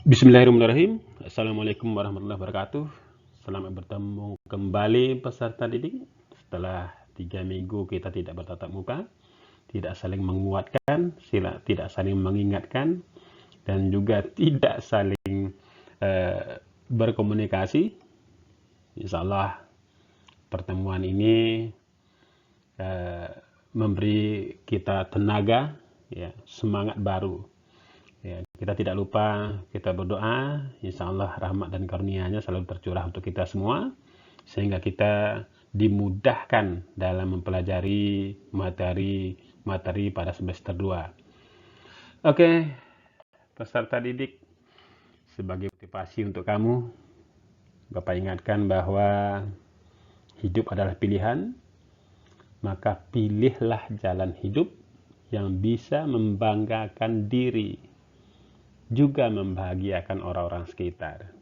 Bismillahirrahmanirrahim. Assalamualaikum warahmatullahi wabarakatuh. Selamat bertemu kembali peserta didik. Setelah 3 minggu kita tidak bertatap muka, tidak saling menguatkan, tidak saling mengingatkan, dan juga tidak saling berkomunikasi. Insya Allah pertemuan ini memberi kita tenaga, ya, semangat baru. Ya, kita tidak lupa kita berdoa, insya Allah rahmat dan karunia-Nya selalu tercurah untuk kita semua, sehingga kita dimudahkan dalam mempelajari materi pada semester 2. Oke, peserta didik, sebagai motivasi untuk kamu, Bapak ingatkan bahwa hidup adalah pilihan, maka pilihlah jalan hidup yang bisa membanggakan diri, juga membahagiakan orang-orang sekitar.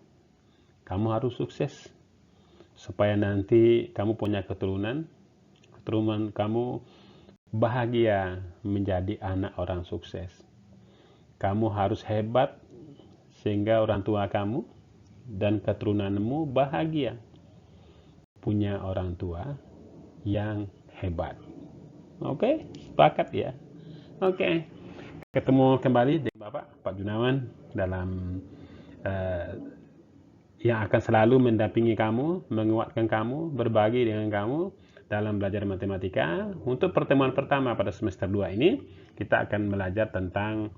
Kamu harus sukses supaya nanti kamu punya keturunan kamu bahagia menjadi anak orang sukses. Kamu harus hebat sehingga orang tua kamu dan keturunanmu bahagia punya orang tua yang hebat. Oke, sepakat ya? Oke. Ketemu kembali dengan Bapak, Pak Junawan, dalam yang akan selalu mendampingi kamu, menguatkan kamu, berbagi dengan kamu dalam belajar matematika. Untuk pertemuan pertama pada semester 2 ini, kita akan belajar tentang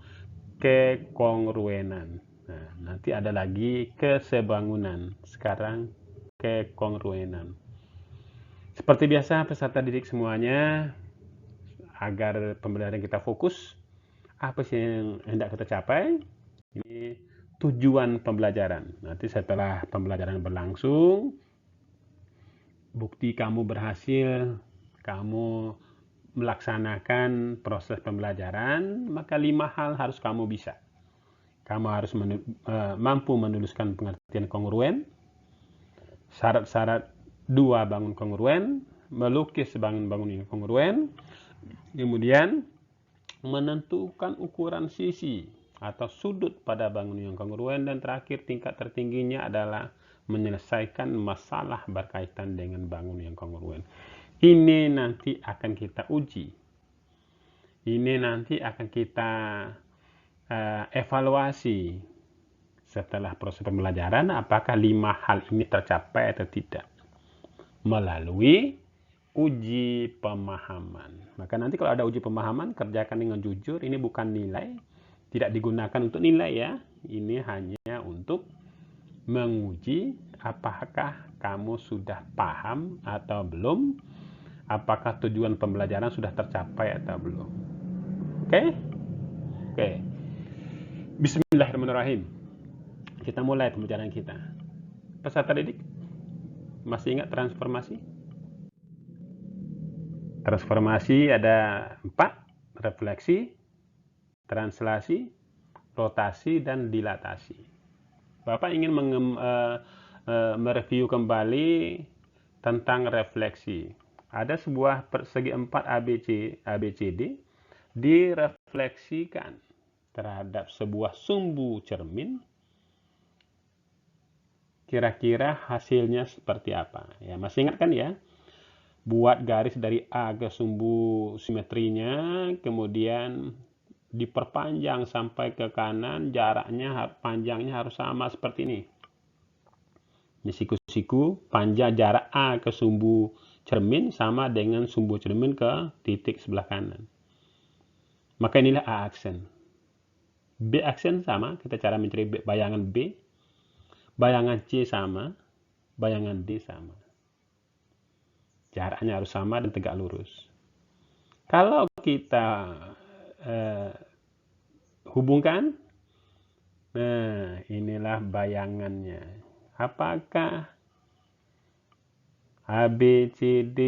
kekongruenan. Nah, nanti ada lagi kesebangunan. Sekarang kekongruenan. Seperti biasa, peserta didik semuanya, agar pembelajaran kita fokus, apa sih yang hendak kita capai? Ini tujuan pembelajaran. Nanti setelah pembelajaran berlangsung, bukti kamu berhasil, kamu melaksanakan proses pembelajaran, maka 5 hal harus kamu bisa. Kamu harus mampu menuliskan pengertian kongruen, syarat-syarat 2 bangun kongruen, melukis bangun-bangun kongruen, kemudian menentukan ukuran sisi atau sudut pada bangunan yang kongruen, dan terakhir tingkat tertingginya adalah menyelesaikan masalah berkaitan dengan bangunan yang kongruen. Ini nanti akan kita uji. Ini nanti akan kita evaluasi setelah proses pembelajaran, apakah 5 hal ini tercapai atau tidak melalui uji pemahaman. Maka nanti kalau ada uji pemahaman, kerjakan dengan jujur. Ini bukan nilai, tidak digunakan untuk nilai ya. Ini hanya untuk menguji apakah kamu sudah paham atau belum, apakah tujuan pembelajaran sudah tercapai atau belum. Oke? Oke. Bismillahirrahmanirrahim. Kita mulai pembelajaran kita. Peserta didik, masih ingat transformasi? Transformasi ada 4, refleksi, translasi, rotasi, dan dilatasi. Bapak ingin mereview kembali tentang refleksi. Ada sebuah persegi 4 ABCD direfleksikan terhadap sebuah sumbu cermin. Kira-kira hasilnya seperti apa? Ya, masih ingat kan ya? Buat garis dari A ke sumbu simetrinya, kemudian diperpanjang sampai ke kanan, panjangnya harus sama seperti ini. Ini siku-siku, panjang jarak A ke sumbu cermin sama dengan sumbu cermin ke titik sebelah kanan. Maka inilah A aksen. B aksen sama, kita cara mencari bayangan B. Bayangan C sama, bayangan D sama. Jaraknya harus sama dan tegak lurus. Kalau kita hubungkan, nah inilah bayangannya. Apakah ABCD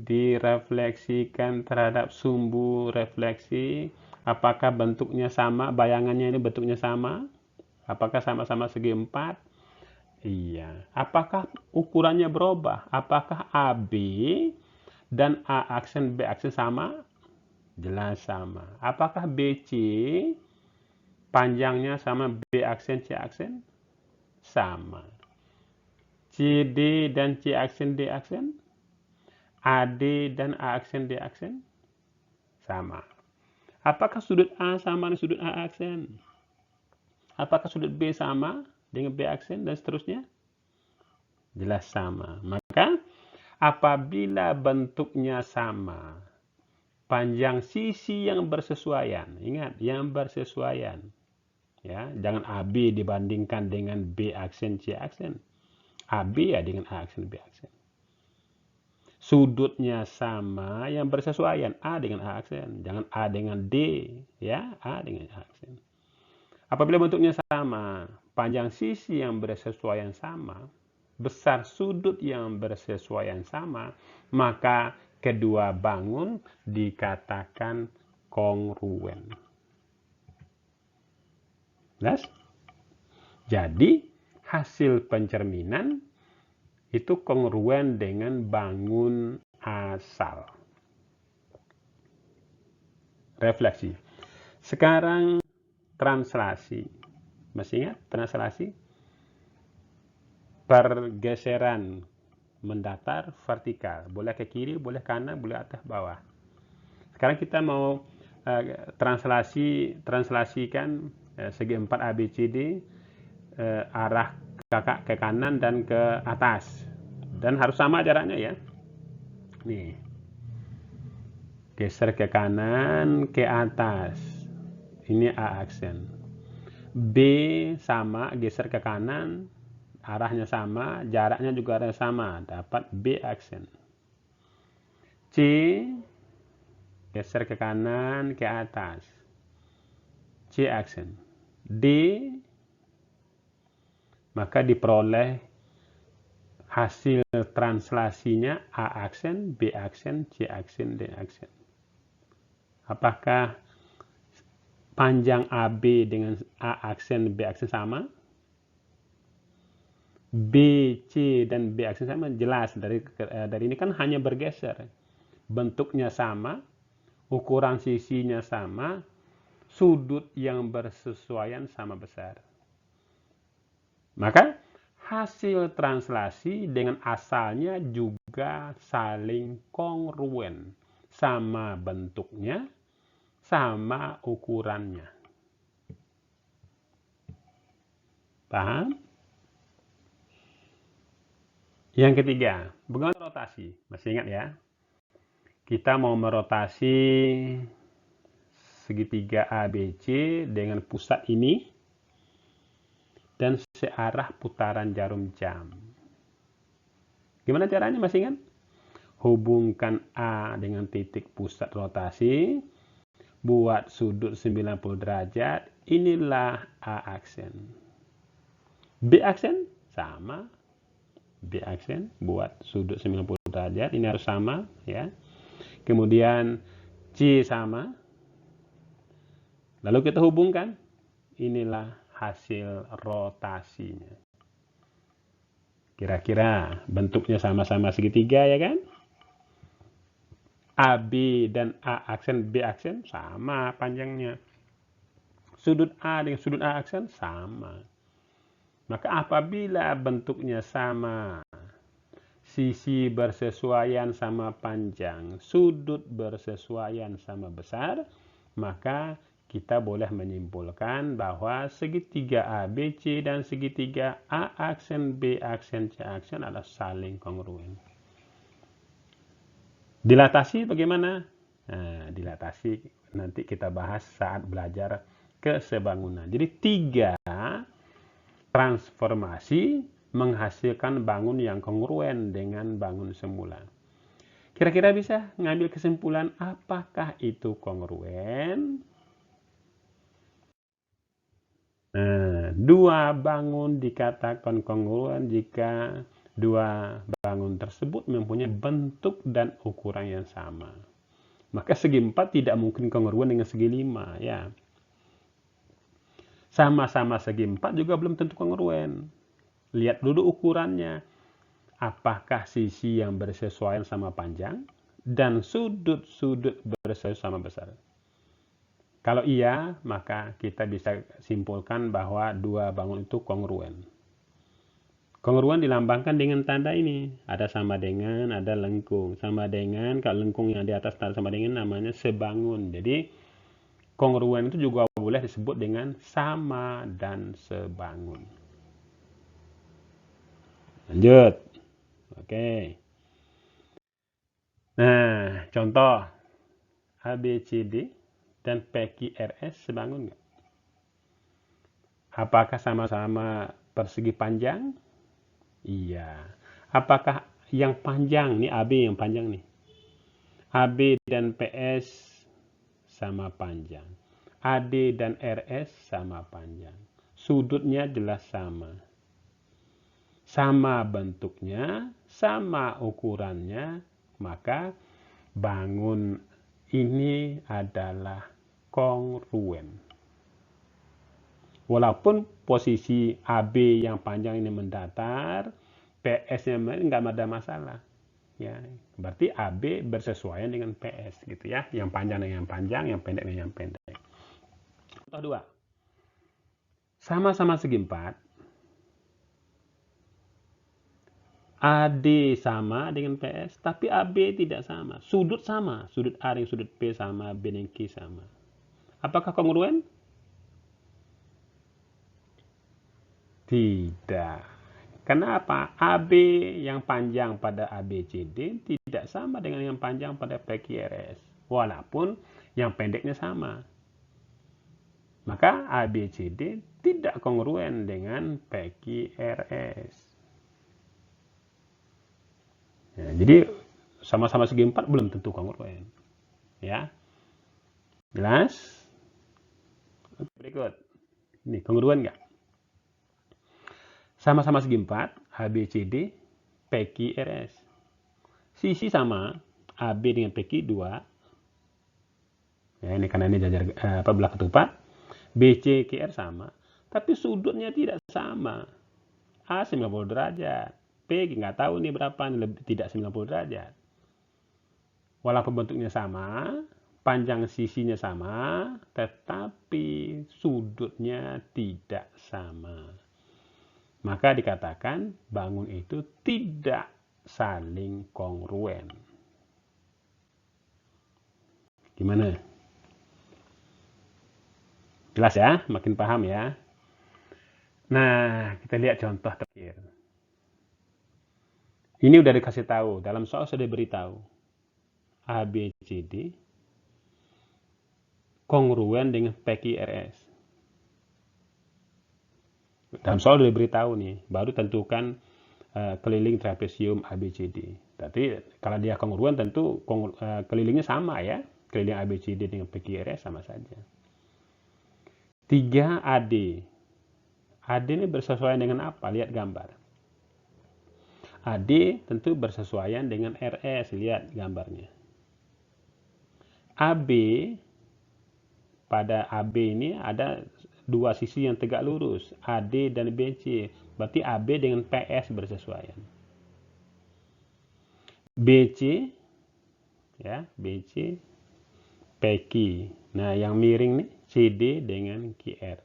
direfleksikan terhadap sumbu refleksi? Apakah bentuknya sama? Bayangannya ini bentuknya sama? Apakah sama-sama segi 4? Iya. Apakah ukurannya berubah? Apakah AB dan A aksen B aksen sama? Jelas sama. Apakah BC Panjangnya sama B aksen, C aksen? Sama. CD dan C aksen, D aksen? AD dan A aksen, D aksen? Sama. Apakah sudut A sama dengan sudut A aksen? Apakah sudut B sama dengan B aksen dan seterusnya? Jelas sama. Maka apabila bentuknya sama, panjang sisi yang bersesuaian, ingat yang bersesuaian, ya, jangan AB dibandingkan dengan B aksen, C aksen. AB ya dengan A aksen, B aksen. Sudutnya sama yang bersesuaian, A dengan A aksen, jangan A dengan D, ya, A dengan A aksen. Apabila bentuknya sama, panjang sisi yang bersesuaian sama, besar sudut yang bersesuaian sama, maka kedua bangun dikatakan kongruen. Jelas? Jadi hasil pencerminan itu kongruen dengan bangun asal. Refleksi. Sekarang translasi. Masih ingat translasi? Pergeseran mendatar vertikal. Boleh ke kiri, boleh kanan, boleh atas bawah. Sekarang kita mau translasikan segi 4 ABCD arah kakak ke kanan dan ke atas, dan harus sama jaraknya ya. Nih, geser ke kanan, ke atas, ini A aksen. B sama, geser ke kanan, arahnya sama, jaraknya juga sama, dapat B aksen. C geser ke kanan, ke atas, C aksen. D, maka diperoleh hasil translasinya A aksen, B aksen, C aksen, D aksen. Apakah panjang AB dengan A aksen, B aksen sama? B, C, dan B aksen sama? Jelas, dari ini kan hanya bergeser. Bentuknya sama, ukuran sisinya sama, sudut yang bersesuaian sama besar. Maka hasil translasi dengan asalnya juga saling kongruen, sama bentuknya, sama ukurannya. Paham? Yang ketiga, bagaimana rotasi? Masih ingat ya? Kita mau merotasi segitiga ABC dengan pusat ini dan searah putaran jarum jam. Gimana caranya, masih ingat? Hubungkan A dengan titik pusat rotasi, buat sudut 90 derajat, inilah A aksen. B aksen sama, B aksen buat sudut 90 derajat, ini harus sama ya. Kemudian C sama, lalu kita hubungkan, inilah hasil rotasinya. Kira-kira bentuknya sama-sama segitiga ya kan? AB dan A aksen, B aksen sama panjangnya. Sudut A dengan sudut A aksen sama. Maka apabila bentuknya sama, sisi bersesuaian sama panjang, sudut bersesuaian sama besar, maka kita boleh menyimpulkan bahwa segitiga ABC dan segitiga A aksen, B aksen, C aksen adalah saling kongruen. Dilatasi bagaimana? Nah, dilatasi nanti kita bahas saat belajar kesebangunan. Jadi 3 transformasi menghasilkan bangun yang kongruen dengan bangun semula. Kira-kira bisa ngambil kesimpulan apakah itu kongruen? Nah, 2 bangun dikatakan kongruen jika 2 bangun tersebut mempunyai bentuk dan ukuran yang sama. Maka segi 4 tidak mungkin kongruen dengan segi 5 ya. Sama-sama segi 4 juga belum tentu kongruen. Lihat dulu ukurannya. Apakah sisi yang bersesuaian sama panjang dan sudut-sudut bersesuaian sama besar. Kalau iya, maka kita bisa simpulkan bahwa dua bangun itu kongruen. Kongruen dilambangkan dengan tanda ini. Ada sama dengan, ada lengkung. Sama dengan, kalau lengkung yang di atas tanda sama dengan namanya sebangun. Jadi, kongruen itu juga boleh disebut dengan sama dan sebangun. Lanjut. Oke. Nah, contoh. ABCD dan PQRS sebangun nggak? Apakah sama-sama persegi panjang? Iya. Apakah yang panjang nih, AB yang panjang nih? AB dan PS sama panjang. AD dan RS sama panjang. Sudutnya jelas sama. Sama bentuknya, sama ukurannya, maka bangun ini adalah kongruen. Walaupun posisi AB yang panjang ini mendatar, PS-nya nggak ada masalah. Ya, berarti AB bersesuaian dengan PS gitu ya. Yang panjang dengan yang panjang, yang pendek dengan yang pendek. Contoh 2. Sama-sama segi 4. AD sama dengan PS, tapi AB tidak sama. Sudut sama. Sudut A dengan sudut P sama, B dengan Q sama. Apakah kongruen? Tidak. Kenapa? AB yang panjang pada ABCD tidak sama dengan yang panjang pada PQRS. Walaupun yang pendeknya sama. Maka ABCD tidak kongruen dengan PQRS. Ya, jadi sama-sama segi 4 belum tentu kongruen. Ya. Jelas? Berikut. Ini kongruen nggak? Sama-sama segi 4, ABCD, PQRS. Sisi sama, AB dengan PQ 2. Ya, ini karena ini jajar belah ketupat. BC, QR sama. Tapi sudutnya tidak sama. A 90 derajat. P nggak tahu nih berapa, lebih tidak 90 derajat. Walaupun bentuknya sama, panjang sisinya sama, tetapi sudutnya tidak sama. Maka dikatakan bangun itu tidak saling kongruen. Gimana? Jelas ya? Makin paham ya? Nah, kita lihat contoh terakhir. Ini udah dikasih tahu, dalam soal sudah diberitahu. ABCD kongruen dengan PQRS. Dalam soal sudah diberitahu nih, baru tentukan keliling trapesium ABCD. Tapi kalau dia kongruen tentu kelilingnya sama ya. Keliling ABCD dengan PQRS sama saja. 3AD. AD ini bersesuaian dengan apa? Lihat gambar. AD tentu bersesuaian dengan RS. Lihat gambarnya. AB, pada AB ini ada dua sisi yang tegak lurus, AD dan BC. Berarti AB dengan PS bersesuaian. BC, ya, BC, PQ. Nah, yang miring nih, CD dengan QR.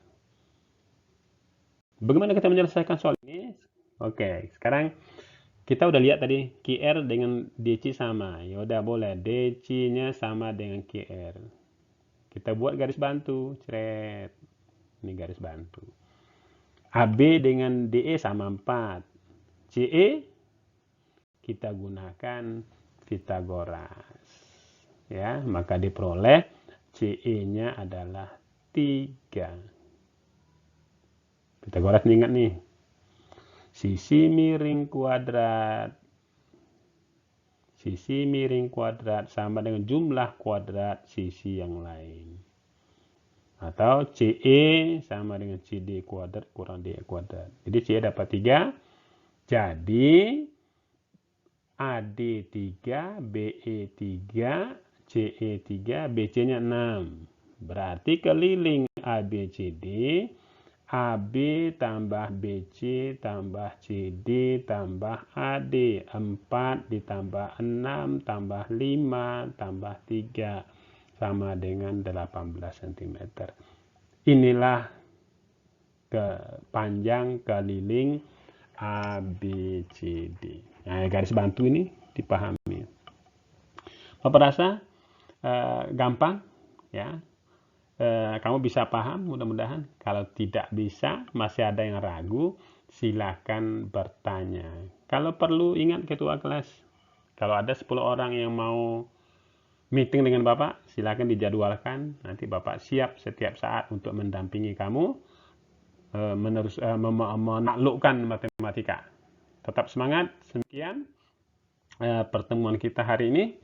Bagaimana kita menyelesaikan soal ini? Oke, sekarang kita udah lihat tadi QR dengan DC sama. Ya udah boleh, DC-nya sama dengan QR. Kita buat garis bantu, cret. Ini garis bantu. AB dengan DE sama 4. CE kita gunakan Pitagoras. Ya, maka diperoleh CE-nya adalah 3. Pitagoras ingat nih. Sisi miring kuadrat. Sisi miring kuadrat sama dengan jumlah kuadrat sisi yang lain. Atau CE sama dengan CD kuadrat kurang DE kuadrat. Jadi CE dapat 3. Jadi AD 3, BE 3, CE 3, BC-nya 6. Berarti keliling ABCD, AB tambah BC tambah CD tambah AD. 4 ditambah 6 tambah 5 tambah 3. sama dengan 18 cm. Inilah panjang keliling ABCD. Nah, garis bantu ini dipahami. Bapak rasa gampang ya? Kamu bisa paham mudah-mudahan. Kalau tidak bisa, masih ada yang ragu, silakan bertanya. Kalau perlu ingat ketua kelas. Kalau ada 10 orang yang mau meeting dengan Bapak, silakan dijadwalkan. Nanti Bapak siap setiap saat untuk mendampingi kamu menaklukkan matematika. Tetap semangat. Sekian pertemuan kita hari ini.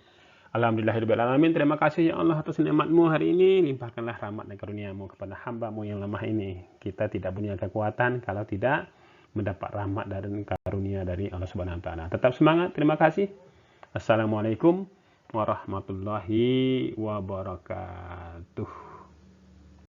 Alhamdulillahirrahmanirrahim. Terima kasih ya Allah atas nikmat-Mu hari ini. Limpahkanlah rahmat dan karunia-Mu kepada hamba-Mu yang lemah ini. Kita tidak punya kekuatan kalau tidak mendapat rahmat dan karunia dari Allah Subhanahu wa taala. Tetap semangat. Terima kasih. Assalamualaikum warahmatullahi wabarakatuh.